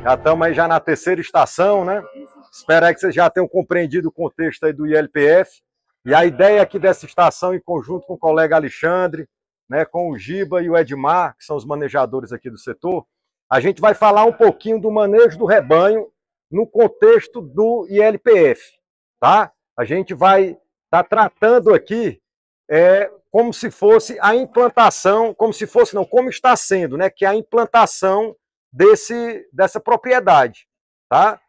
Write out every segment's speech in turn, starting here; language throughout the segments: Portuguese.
Já estamos aí já na terceira estação, né? Espero aí que vocês já tenham compreendido o contexto aí do ILPF. E a ideia aqui dessa estação, em conjunto com o colega Alexandre, né, com o Giba e o Edmar, que são os manejadores aqui do setor, a gente vai falar um pouquinho do manejo do rebanho no contexto do ILPF, tá? A gente vai estar tratando aqui como se fosse a implantação, como se fosse não, como está sendo, né, que é a implantação dessa propriedade, tá?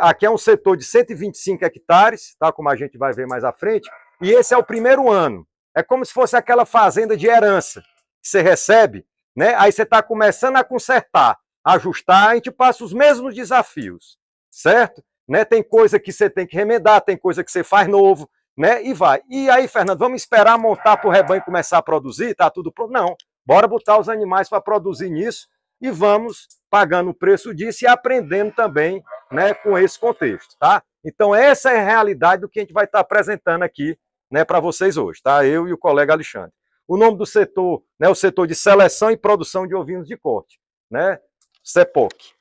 Aqui é um setor de 125 hectares, tá? Como a gente vai ver mais à frente, e esse é o primeiro ano. É como se fosse aquela fazenda de herança que você recebe, né? Aí você está começando a consertar, ajustar, a gente passa os mesmos desafios, certo? Né? Tem coisa que você tem que remendar, tem coisa que você faz novo, né? E vai. E aí, Fernando, vamos esperar montar para o rebanho começar a produzir? Tá tudo pronto? Não. Bora botar os animais para produzir nisso e vamos pagando o preço disso e aprendendo também, né, com esse contexto, tá? Então essa é a realidade do que a gente vai estar apresentando aqui, né, para vocês hoje, tá? Eu e o colega Alexandre. O nome do setor, né, o setor de seleção e produção de ovinos de corte, né? CEPOC,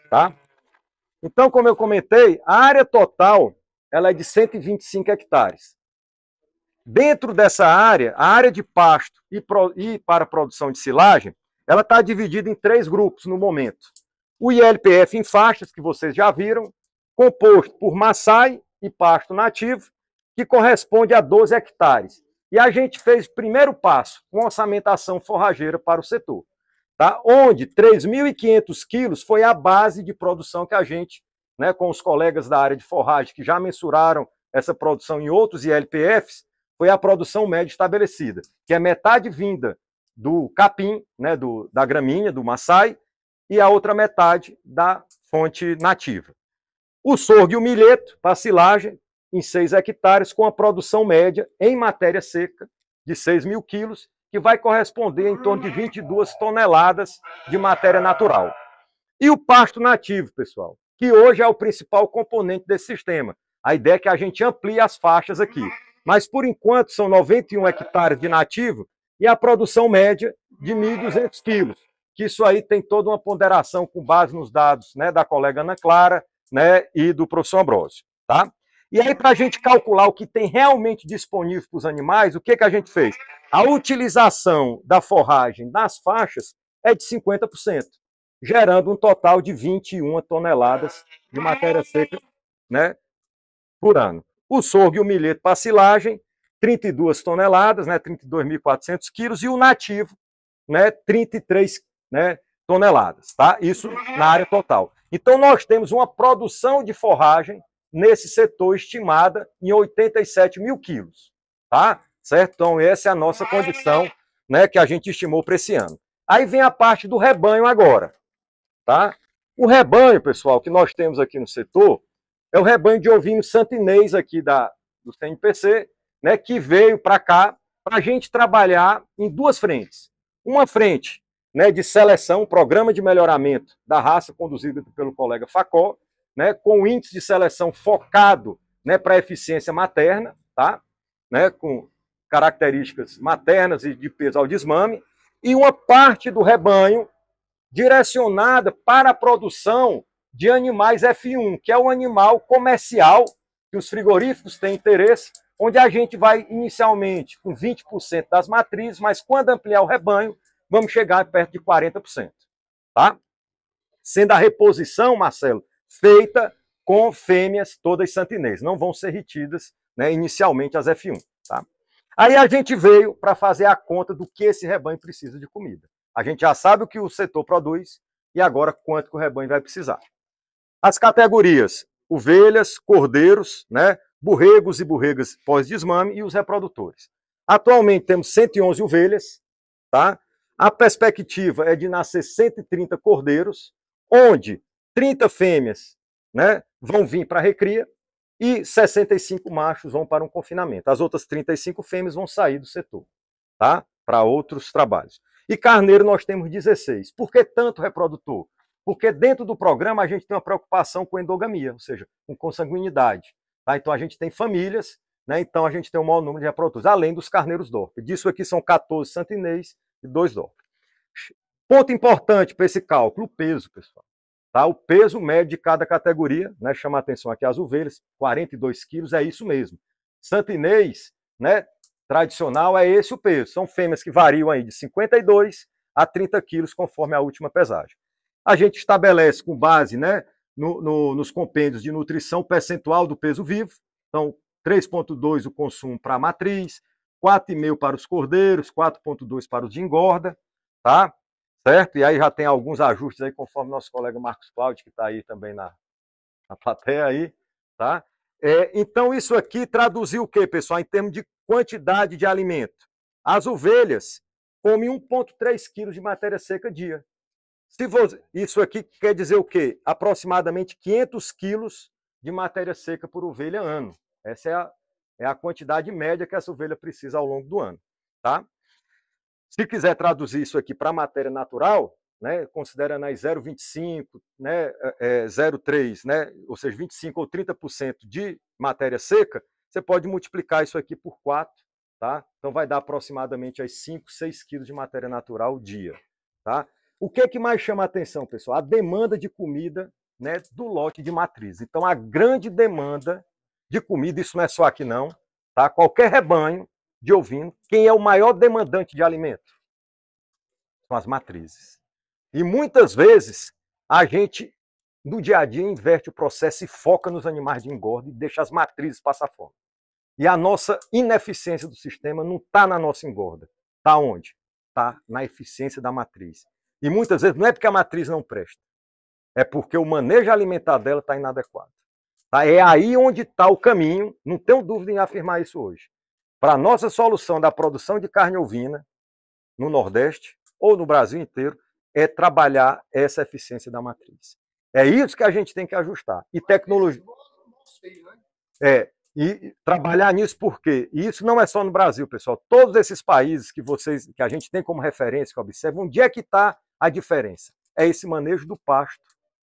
tá? Então, como eu comentei, a área total ela é de 125 hectares. Dentro dessa área, a área de pasto e para a produção de silagem, ela está dividida em 3 grupos no momento. O ILPF em faixas, que vocês já viram, composto por maçai e pasto nativo, que corresponde a 12 hectares. E a gente fez o primeiro passo, uma orçamentação forrageira para o setor, tá? Onde 3.500 quilos foi a base de produção que a gente, né, com os colegas da área de forragem, que já mensuraram essa produção em outros ILPFs, foi a produção média estabelecida, que é metade vinda do capim, né, da gramínea, do maçai, e a outra metade da fonte nativa. O sorgo e o milheto, para silagem, em 6 hectares, com a produção média em matéria seca de 6.000 quilos, que vai corresponder em torno de 22 toneladas de matéria natural. E o pasto nativo, pessoal, que hoje é o principal componente desse sistema. A ideia é que a gente amplie as faixas aqui. Mas, por enquanto, são 91 hectares de nativo e a produção média de 1.200 quilos. Que isso aí tem toda uma ponderação com base nos dados, né, da colega Ana Clara, né, e do professor Ambrósio, tá? E aí, para a gente calcular o que tem realmente disponível para os animais, o que a gente fez? A utilização da forragem nas faixas é de 50%, gerando um total de 21 toneladas de matéria seca, né, por ano. O sorgo e o milheto para silagem, 32 toneladas, né, 32.400 quilos, e o nativo, né, 33, né, toneladas, tá? Isso na área total. Então nós temos uma produção de forragem nesse setor estimada em 87.000 quilos, tá? Certo? Então essa é a nossa condição, né, que a gente estimou para esse ano. Aí vem a parte do rebanho agora, tá? O rebanho, pessoal, que nós temos aqui no setor, é o rebanho de ovinos santinês aqui do CNPC, né, que veio para cá para a gente trabalhar em 2 frentes. Uma frente, né, de seleção, programa de melhoramento da raça conduzido pelo colega Facó, né, com índice de seleção focado, né, para a eficiência materna, tá? Né, com características maternas e de peso ao desmame, e uma parte do rebanho direcionada para a produção de animais F1, que é um animal comercial, que os frigoríficos têm interesse, onde a gente vai inicialmente com 20% das matrizes, mas quando ampliar o rebanho, vamos chegar perto de 40%. Tá? Sendo a reposição, Marcelo, feita com fêmeas todas santinês, não vão ser retidas, né, inicialmente as F1. Tá? Aí a gente veio para fazer a conta do que esse rebanho precisa de comida. A gente já sabe o que o setor produz e agora quanto que o rebanho vai precisar. As categorias, ovelhas, cordeiros, né, borregos e borregas pós-desmame e os reprodutores. Atualmente temos 111 ovelhas, tá? A perspectiva é de nascer 130 cordeiros, onde 30 fêmeas, né, vão vir para a recria e 65 machos vão para um confinamento. As outras 35 fêmeas vão sair do setor, tá? Para outros trabalhos. E carneiro nós temos 16. Por que tanto reprodutor? Porque dentro do programa a gente tem uma preocupação com endogamia, ou seja, com consanguinidade. Tá? Então a gente tem famílias, né? Então a gente tem um maior número de reprodutores, além dos carneiros DORP. Disso aqui são 14 santinês e 2 DORP. Ponto importante para esse cálculo, o peso, pessoal. tá? O peso médio de cada categoria, né? Chama a atenção aqui as ovelhas, 42 quilos, é isso mesmo. Santo Inês, né? Tradicional é esse o peso. São fêmeas que variam aí de 52 a 30 quilos, conforme a última pesagem. A gente estabelece com base, né, nos compêndios de nutrição o percentual do peso vivo. Então, 3,2 o consumo para a matriz, 4,5 para os cordeiros, 4,2 para os de engorda, tá? Certo? E aí já tem alguns ajustes aí, conforme nosso colega Marcos Cláudio, que está aí também na plateia aí, tá? Então, isso aqui traduziu o quê, pessoal? Em termos de quantidade de alimento. As ovelhas comem 1,3 quilos de matéria seca dia. Isso aqui quer dizer o quê? Aproximadamente 500 quilos de matéria seca por ovelha ano. Essa é a quantidade média que essa ovelha precisa ao longo do ano, tá? Se quiser traduzir isso aqui para matéria natural, né, considerando aí 0,25, né, 0,3, né, ou seja, 25 ou 30% de matéria seca, você pode multiplicar isso aqui por 4, tá? Então vai dar aproximadamente aí 5, 6 quilos de matéria natural dia, tá? O que mais chama a atenção, pessoal? A demanda de comida, né, do lote de matriz. Então, a grande demanda de comida, isso não é só aqui não, tá? Qualquer rebanho de ovino, quem é o maior demandante de alimento? São as matrizes. E muitas vezes, a gente, no dia a dia, inverte o processo e foca nos animais de engorda e deixa as matrizes passar fome. E a nossa ineficiência do sistema não está na nossa engorda. Está onde? Está na eficiência da matriz. E muitas vezes não é porque a matriz não presta, é porque o manejo alimentar dela está inadequado. Tá? É aí onde está o caminho, não tenho dúvida em afirmar isso hoje. Para a nossa solução da produção de carne ovina no Nordeste ou no Brasil inteiro, é trabalhar essa eficiência da matriz. É isso que a gente tem que ajustar. E tecnologia. E trabalhar nisso porque isso não é só no Brasil, pessoal. Todos esses países que a gente tem como referência, que observam, onde é que está a diferença? É esse manejo do pasto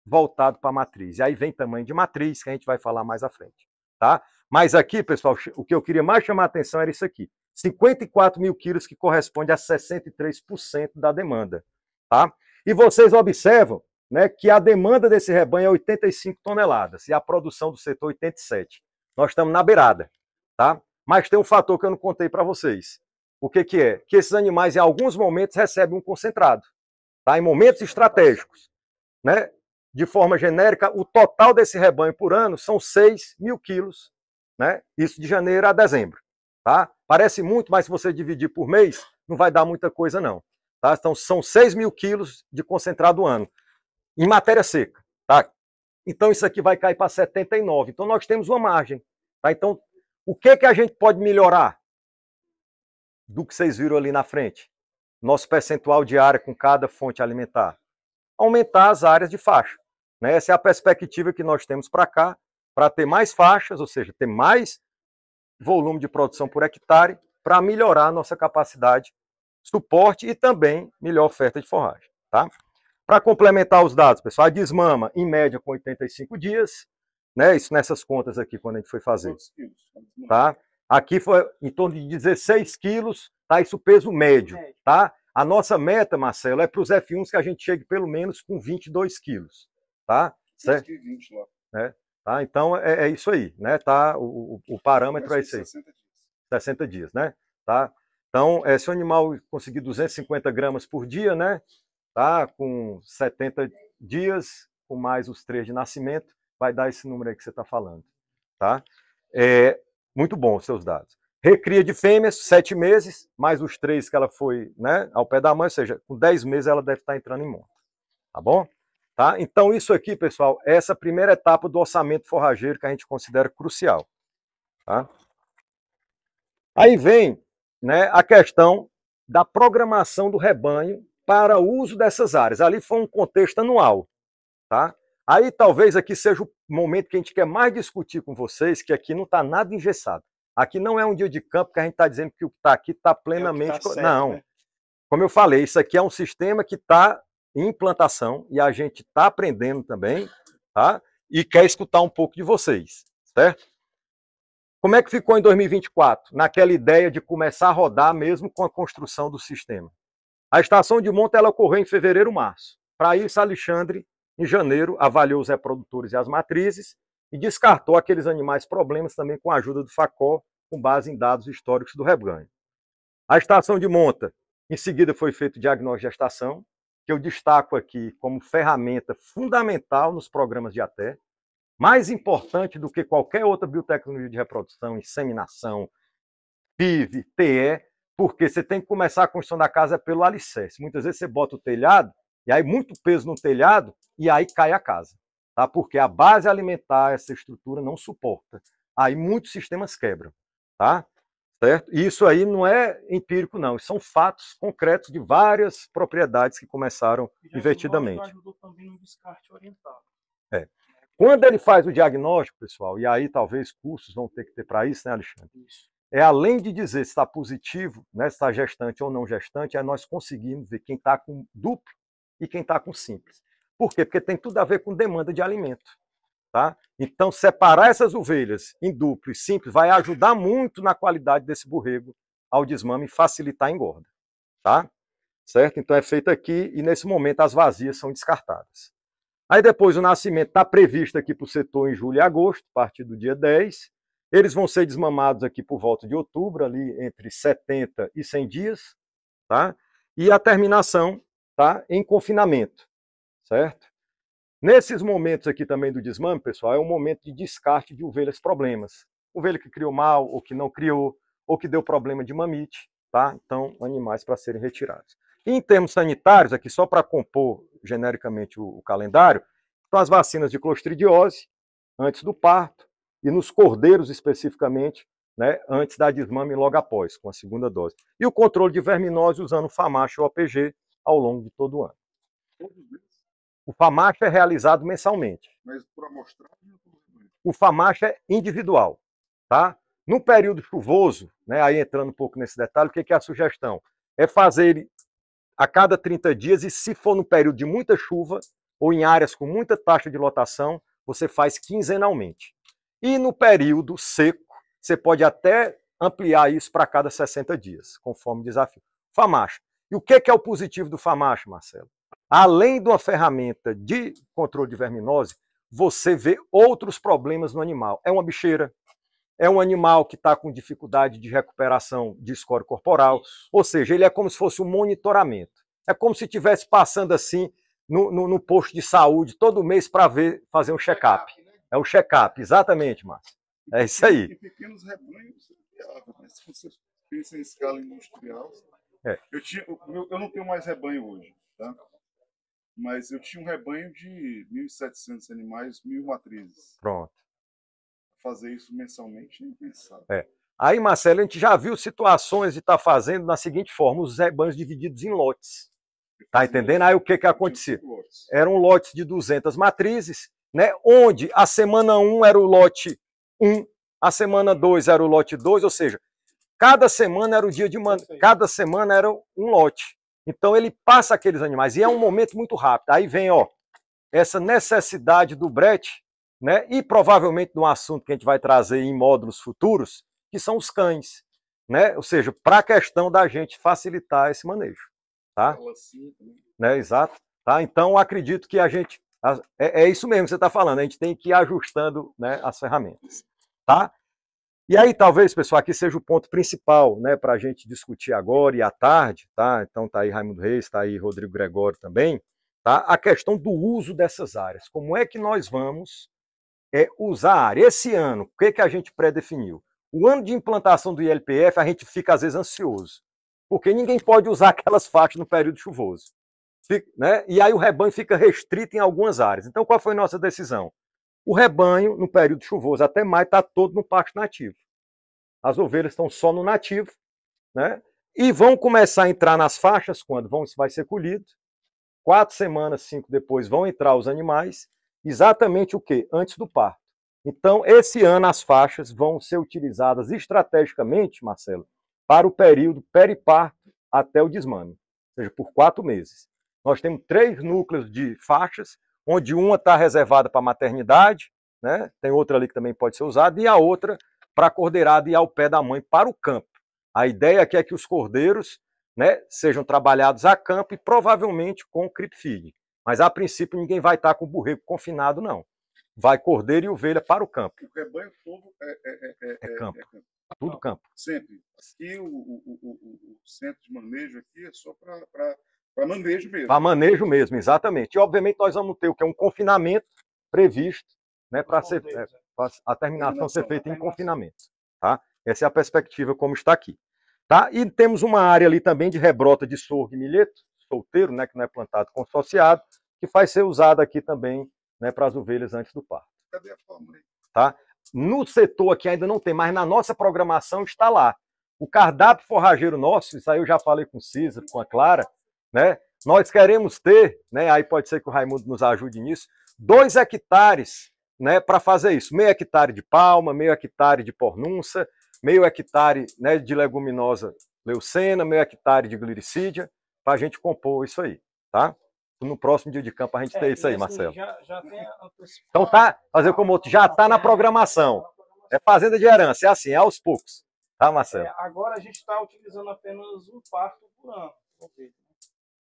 voltado para a matriz. E aí vem tamanho de matriz, que a gente vai falar mais à frente. Tá? Mas aqui, pessoal, o que eu queria mais chamar a atenção era isso aqui. 54 mil quilos, que corresponde a 63% da demanda. Tá? E vocês observam, né, que a demanda desse rebanho é 85 toneladas e a produção do setor 87. Nós estamos na beirada, tá? Mas tem um fator que eu não contei para vocês. O que é? Que esses animais, em alguns momentos, recebem um concentrado, tá? Em momentos estratégicos, né? De forma genérica, o total desse rebanho por ano são 6 mil quilos, né? Isso de janeiro a dezembro, tá? Parece muito, mas se você dividir por mês, não vai dar muita coisa, não. Tá? Então, são 6 mil quilos de concentrado ano, em matéria seca, tá? Então, isso aqui vai cair para 79. Então, nós temos uma margem. Tá? Então, o que a gente pode melhorar do que vocês viram ali na frente? Nosso percentual de área com cada fonte alimentar. Aumentar as áreas de faixa. Né? Essa é a perspectiva que nós temos para cá, para ter mais faixas, ou seja, ter mais volume de produção por hectare, para melhorar a nossa capacidade, suporte e também melhor oferta de forragem. Tá? Para complementar os dados, pessoal, a desmama, em média, com 85 dias, né? Isso nessas contas aqui, quando a gente foi fazer. Tá? Aqui foi em torno de 16 quilos, tá? Isso peso médio. Tá? A nossa meta, Marcelo, é para os F1s que a gente chegue pelo menos com 22 quilos. Tá? Certo? 20 lá. Tá? Então, é isso aí. Né? Tá? O parâmetro é esse aí. 60 dias, né? Tá? Então, se o animal conseguir 250 gramas por dia, né? Tá? Com 70 dias, com mais os 3 de nascimento, vai dar esse número aí que você está falando. Tá? Muito bom os seus dados. Recria de fêmeas, 7 meses, mais os 3 que ela foi, né, ao pé da mãe, ou seja, com 10 meses ela deve estar entrando em monta. Tá bom? Tá? Então, isso aqui, pessoal, é essa primeira etapa do orçamento forrageiro que a gente considera crucial. Tá? Aí vem, né, a questão da programação do rebanho para o uso dessas áreas. Ali foi um contexto anual. Tá? Aí talvez aqui seja o momento que a gente quer mais discutir com vocês, que aqui não está nada engessado. Aqui não é um dia de campo que a gente está dizendo que o que está aqui está plenamente... Tá certo, não. Né? Como eu falei, isso aqui é um sistema que está em implantação e a gente está aprendendo também, tá? E quer escutar um pouco de vocês, certo? Como é que ficou em 2024? Naquela ideia de começar a rodar mesmo com a construção do sistema. A estação de monta ela ocorreu em fevereiro, março. Para isso, Alexandre Em janeiro, avaliou os reprodutores e as matrizes e descartou aqueles animais problemas também com a ajuda do FACO, com base em dados históricos do rebanho. A estação de monta, em seguida foi feito o diagnóstico de gestação, que eu destaco aqui como ferramenta fundamental nos programas de ATE, mais importante do que qualquer outra biotecnologia de reprodução, inseminação, PIV, TE, porque você tem que começar a construção da casa pelo alicerce. Muitas vezes você bota o telhado, e aí muito peso no telhado, e aí cai a casa, tá? Porque a base alimentar, essa estrutura não suporta. Aí muitos sistemas quebram, tá? Certo? E isso aí não é empírico, não. São fatos concretos de várias propriedades que começaram invertidamente. Ajudou também no descarte orientado. Quando ele faz o diagnóstico, pessoal, e aí talvez cursos vão ter que ter para isso, né, Alexandre? Isso. É além de dizer se está positivo, né, se está gestante ou não gestante, é nós conseguimos ver quem está com duplo e quem está com simples. Por quê? Porque tem tudo a ver com demanda de alimento. Tá? Então, separar essas ovelhas em duplo e simples vai ajudar muito na qualidade desse borrego ao desmame e facilitar a engorda. Tá? Certo? Então, é feito aqui e, nesse momento, as vazias são descartadas. Aí, depois, o nascimento está previsto aqui para o setor em julho e agosto, a partir do dia 10. Eles vão ser desmamados aqui por volta de outubro, ali entre 70 e 100 dias. Tá? E a terminação tá, em confinamento. Certo? Nesses momentos aqui também do desmame, pessoal, é um momento de descarte de ovelhas problemas. Ovelha que criou mal, ou que não criou, ou que deu problema de mamite, tá? Então, animais para serem retirados. E em termos sanitários, aqui só para compor genericamente o calendário, então as vacinas de clostridiose, antes do parto, e nos cordeiros especificamente, né, antes da desmame e logo após, com a segunda dose. E o controle de verminose usando o FAMACHA ou OPG ao longo de todo o ano. O FAMACHA é realizado mensalmente. Mas por amostragem? O FAMACHA é individual, tá? No período chuvoso, né, aí entrando um pouco nesse detalhe, o que é a sugestão? É fazer ele a cada 30 dias e se for no período de muita chuva ou em áreas com muita taxa de lotação, você faz quinzenalmente. E no período seco, você pode até ampliar isso para cada 60 dias, conforme o desafio. FAMACHA. E o que é o positivo do FAMACHA, Marcelo? Além de uma ferramenta de controle de verminose, você vê outros problemas no animal. É uma bicheira, é um animal que está com dificuldade de recuperação de score corporal, ou seja, ele é como se fosse um monitoramento. É como se estivesse passando assim no posto de saúde todo mês para fazer um check-up. É um check-up, exatamente, Márcio. É isso aí. Em pequenos rebanhos, mas se você pensa em escala industrial, eu não tenho mais rebanho hoje, tá? Mas eu tinha um rebanho de 1.700 animais, 1.000 matrizes. Pronto. Fazer isso mensalmente é impensável. Aí, Marcelo, a gente já viu situações de estar fazendo da seguinte forma, os rebanhos divididos em lotes. Tá entendendo? Aí o que acontecia? Eram lotes de 200 matrizes, né? Onde a semana 1 era o lote 1, a semana 2 era o lote 2, ou seja, cada semana era o dia de cada semana era um lote. Então ele passa aqueles animais e é um momento muito rápido. Aí vem, ó, essa necessidade do brete, né? E provavelmente de um assunto que a gente vai trazer em módulos futuros, que são os cães, né? Ou seja, para a questão da gente facilitar esse manejo, tá? Né? Exato. Tá? Então acredito que a gente é isso mesmo que você está falando. A gente tem que ir ajustando, né, as ferramentas, tá? E aí, talvez, pessoal, aqui seja o ponto principal, né, para a gente discutir agora e à tarde, tá? Então tá aí Raimundo Reis, tá aí Rodrigo Gregório também, tá? A questão do uso dessas áreas. Como é que nós vamos usar a área? Esse ano, o que a gente pré-definiu? O ano de implantação do ILPF, a gente fica às vezes ansioso, porque ninguém pode usar aquelas faixas no período chuvoso, né? E aí o rebanho fica restrito em algumas áreas. Então, qual foi a nossa decisão? O rebanho, no período chuvoso até maio, está todo no pasto nativo. As ovelhas estão só no nativo, né? E vão começar a entrar nas faixas quando vai ser colhido. 4 semanas, 5 depois, vão entrar os animais. Exatamente o quê? Antes do parto. Então, esse ano, as faixas vão ser utilizadas estrategicamente, Marcelo, para o período periparto até o desmame, ou seja, por 4 meses. Nós temos 3 núcleos de faixas, onde uma está reservada para a maternidade, né? Tem outra ali que também pode ser usada, e a outra para a cordeirada e ao pé da mãe para o campo. A ideia aqui é que os cordeiros, né, sejam trabalhados a campo e provavelmente com creep feed. Mas a princípio ninguém vai estar com o borrego confinado, não. Vai cordeiro e ovelha para o campo. O rebanho todo É campo. Tudo campo. Sempre. Aqui o centro de manejo aqui é só para manejo mesmo. Para manejo mesmo, exatamente. E obviamente nós vamos ter o que é um confinamento previsto, né, para a terminação ser feita em confinamento. Tá? Essa é a perspectiva como está aqui. Tá? E temos uma área ali também de rebrota de sorgo e milheto, solteiro, né, que não é plantado consorciado, que vai ser usado aqui também, né, para as ovelhas antes do parto. Cadê a fórmula aí? Tá? No setor aqui ainda não tem, mas na nossa programação está lá. O cardápio forrageiro nosso, isso aí eu já falei com o Cícero, com a Clara, né? Nós queremos ter, né, aí pode ser que o Raimundo nos ajude nisso, 2 hectares, né, para fazer isso. Meio hectare de palma, meio hectare de pornunça, meio hectare, né, de leguminosa leucena, meio hectare de gliricídia, para a gente compor isso aí, tá? No próximo dia de campo a gente tem isso aí, assim, Marcelo. Já tem então tá, fazer como outro, já está na programação. É fazenda de herança, é assim, é aos poucos. Tá, Marcelo? Agora a gente está utilizando apenas um parto por ano.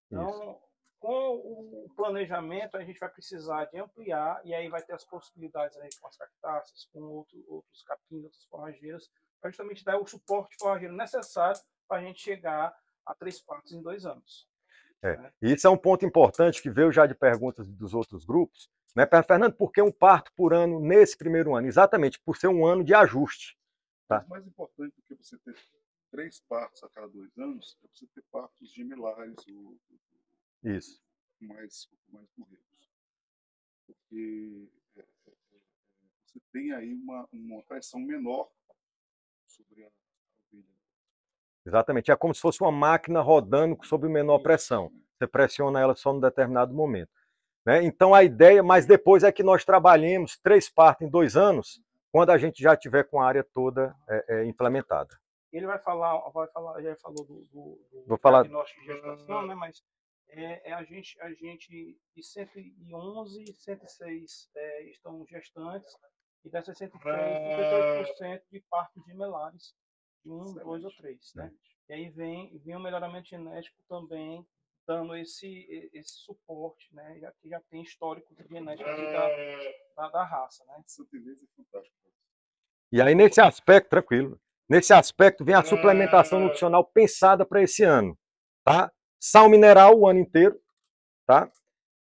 Então, isso. Com o planejamento, a gente vai precisar de ampliar, e aí vai ter as possibilidades aí com as cactáceas, com outros capins, outras forrageiras, para justamente dar o suporte forrageiro necessário para a gente chegar a 3 partos em 2 anos. E isso é um ponto importante que veio já de perguntas dos outros grupos, né? Fernando, por que um parto por ano nesse primeiro ano? Exatamente, por ser um ano de ajuste. Tá? Mas mais importante do que você ter 3 partos a cada 2 anos, é você ter partos gemelares, isso. mais borregos. Porque você tem aí uma pressão menor sobre a ovelha. Exatamente, é como se fosse uma máquina rodando sob menor pressão. Você pressiona ela só num determinado momento. Né? Então a ideia, mas depois é que nós trabalhemos 3 partos em 2 anos, quando a gente já tiver com a área toda implementada. Ele vai falar, já falou do diagnóstico de gestação, né? Mas a gente de 111, 106 estão gestantes, e dessas 106, 58% de partos gemelares, de 1, 2 ou 3. Né? E aí vem um melhoramento genético também, dando esse suporte, né? Já tem histórico de genética da raça. Né? Essa beleza é fantástica. E aí, nesse aspecto, tranquilo, nesse aspecto vem a suplementação nutricional pensada para esse ano. Tá? Sal mineral o ano inteiro. Tá?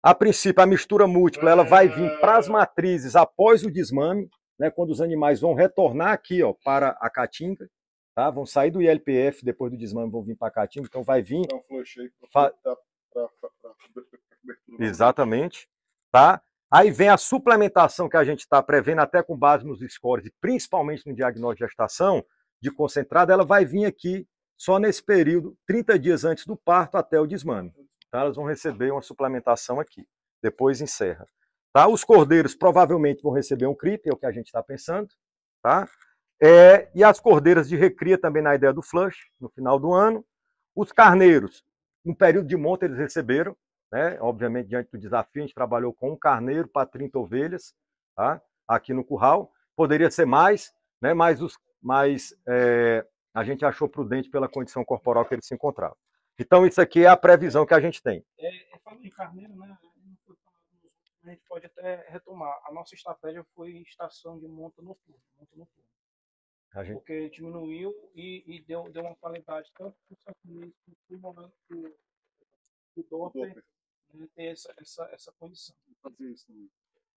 A princípio, a mistura múltipla ela vai vir para as matrizes após o desmame, né, quando os animais vão retornar aqui, ó, para a caatinga. Tá? Vão sair do ILPF depois do desmame, vão vir para a caatinga, então vai vir. Então, flush aí para exatamente. Tá? Aí vem a suplementação que a gente está prevendo, até com base nos scores, e principalmente no diagnóstico de gestação, de concentrado, ela vai vir aqui só nesse período, 30 dias antes do parto até o desmame. Tá? Elas vão receber uma suplementação aqui, depois encerra. Tá? Os cordeiros provavelmente vão receber um CRIP, é o que a gente está pensando. Tá? E as cordeiras de recria também na ideia do flush, no final do ano. Os carneiros, no período de monta eles receberam, né? Obviamente diante do desafio a gente trabalhou com um carneiro para 30 ovelhas, tá? Aqui no curral. Poderia ser mais, né? Mas a gente achou prudente pela condição corporal que ele se encontrava. Então isso aqui é a previsão que a gente tem. Falando de carneiro, né? A gente pode até retomar. A nossa estratégia foi estação de monta noturna. Porque diminuiu e deu uma qualidade tanto para o sacunismo quanto para o Doppler, né, ter essa condição.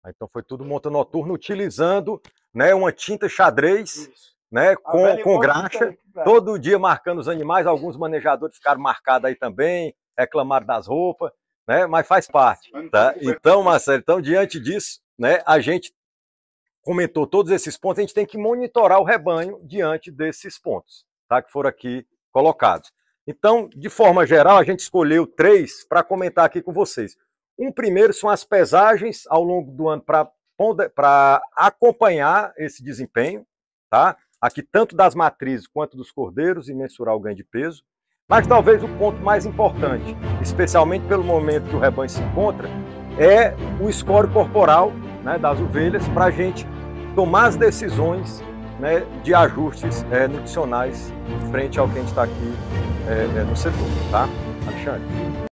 Então foi tudo monta noturna, utilizando, né, uma tinta xadrez, né, com graxa, todo dia marcando os animais. Alguns manejadores ficaram marcados aí também, reclamaram das roupas, né, mas faz parte. Tá? Então, Marcelo, diante disso, né, a gente comentou todos esses pontos, a gente tem que monitorar o rebanho diante desses pontos, tá, que foram aqui colocados. Então, de forma geral, a gente escolheu 3 para comentar aqui com vocês. Um primeiro são as pesagens ao longo do ano para acompanhar esse desempenho, tá? Aqui tanto das matrizes quanto dos cordeiros e mensurar o ganho de peso. Mas talvez o ponto mais importante, especialmente pelo momento que o rebanho se encontra, é o score corporal, né, das ovelhas, para a gente tomar as decisões, né, de ajustes nutricionais frente ao que a gente está aqui no setor, tá? Alexandre?